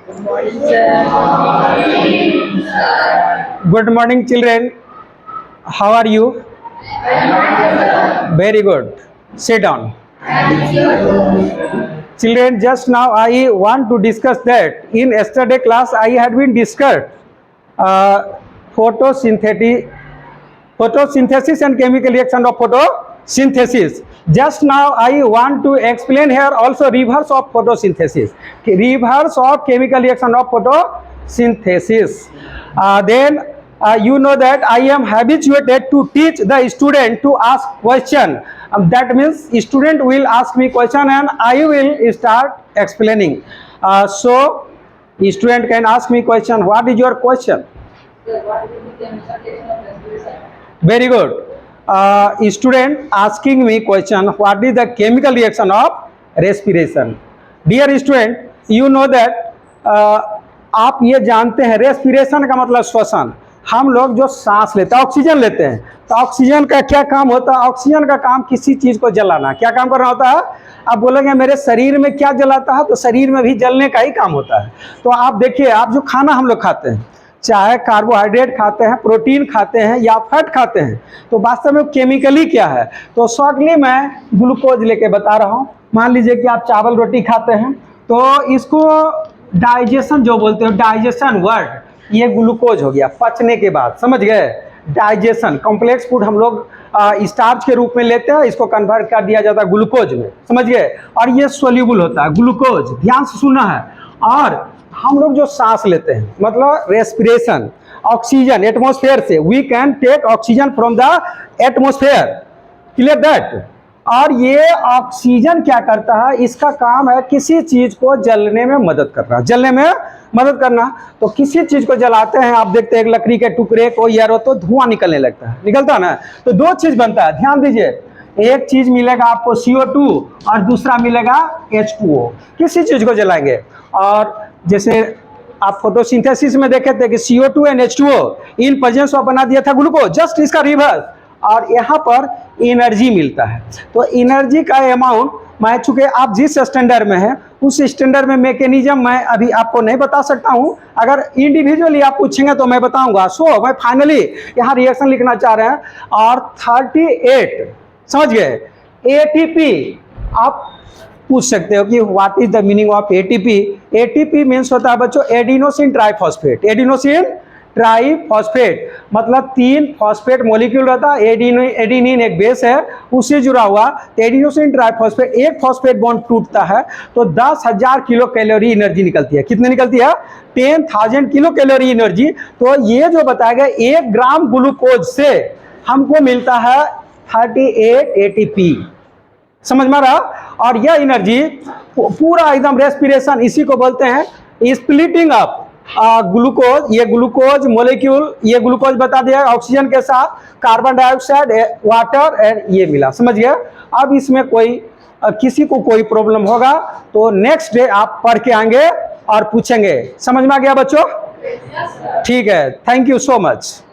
Good morning, children. How are you? Very good. Sit down. Children, just now I want to discuss that in yesterday class I had been discussed photosynthesis and chemical reaction of photosynthesis. Just now I want to explain here also reverse of photosynthesis, reverse of chemical reaction of photosynthesis. Then you know that I am habituated to teach the student to ask question. That means student will ask me question and I will start explaining. So student can ask me question. What is your question? Very good. Student asking me question, what is the chemical reaction of respiration? Dear student, you know that आप ये जानते हैं respiration का मतलब श्वसन। हम लोग जो सांस लेते हैं, ऑक्सीजन लेते हैं, तो ऑक्सीजन का क्या काम होता है? ऑक्सीजन का काम किसी चीज को जलाना। क्या काम करना होता है? आप बोलेंगे मेरे शरीर में क्या जलाता है, तो शरीर में भी जलने का ही काम होता है। तो आप देखिए, आप जो खाना हम लोग खाते हैं, चाहे कार्बोहाइड्रेट खाते हैं, प्रोटीन खाते हैं या फैट खाते हैं, तो वास्तव में केमिकली क्या है? तो शॉर्टली मैं ग्लूकोज लेके बता रहा हूँ। मान लीजिए कि आप चावल रोटी खाते हैं, तो इसको डाइजेशन जो बोलते हो, डाइजेशन वर्ड, ये ग्लूकोज हो गया पचने के बाद, समझ गए? डाइजेशन, कॉम्प्लेक्स फूड हम लोग स्टार्च के रूप में लेते हैं, इसको कन्वर्ट कर दिया जाता है ग्लूकोज में, समझ गए? और ये सोल्यूबल होता है ग्लूकोज, ध्यान से सुनना है। और हम लोग जो सांस लेते हैं, मतलब रेस्पिरेशन, ऑक्सीजन एटमॉस्फेयर से, we can take oxygen from the atmosphere, clear that? और ये ऑक्सीजन क्या करता है? इसका काम है किसी चीज को जलने में मदद करना, जलने में मदद करना। तो किसी चीज को जलाते हैं, आप देखते हैं एक लकड़ी के टुकड़े को यारो तो धुआं निकलने लगता है, निकलता है ना? तो दो चीज बनता है, ध्यान दीजिए। एक चीज मिलेगा आपको CO2 और दूसरा मिलेगा H2O। किसी चीज को जलाएंगे, और जैसे आप फोटोसिंथेसिस में देखे थे कि CO2 and H2O in presence of बना दिया था ग्लूकोज, जस्ट इसका रिवर्स। और यहाँ पर एनर्जी मिलता है। तो एनर्जी का अमाउंट, मैं चूंकि आप जिस स्टैंडर्ड में हैं उस स्टैंडर्ड में मैकेनिज्म मैं अभी आपको नहीं बता सकता हूँ। अगर इंडिविजुअली आप पूछेंगे तो मैं बताऊंगा। सो मैं फाइनली यहाँ रिएक्शन लिखना चाह रहे हैं। और 38, समझ गए? ATP आप पूछ सकते हो कि what is the meaning of ATP? ATP means होता है बच्चों एडिनोसिन ट्राइफॉस्फेट। एडिनोसिन ट्राइफॉस्फेट मतलब 3 फॉस्फेट मॉलिक्यूल रहता है, एडिनिन एक बेस है, उससे जुड़ा हुआ। तो एडिनोसिन ट्राइफॉस्फेट, एक फॉस्फेट बॉन्ड टूटता है तो 10,000 किलो कैलोरी एनर्जी निकलती है। कितने निकलती है? 10,000 किलो कैलोरी एनर्जी। तो ये जो बताया गया 1 ग्राम ग्लूकोज से हमको मिलता है 38 ATP, समझ में रहा? और यह एनर्जी पूरा एकदम रेस्पिरेशन, इसी को बोलते हैं स्प्लिटिंग अप ग्लूकोज। ये ग्लूकोज मॉलिक्यूल, ये ग्लूकोज बता दिया ऑक्सीजन के साथ कार्बन डाइऑक्साइड, वाटर एंड ये मिला, समझ गए? अब इसमें कोई किसी को कोई प्रॉब्लम होगा तो नेक्स्ट डे आप पढ़ के आएंगे और पूछेंगे। समझ में आ गया बच्चों? ठीक है, थैंक यू सो मच।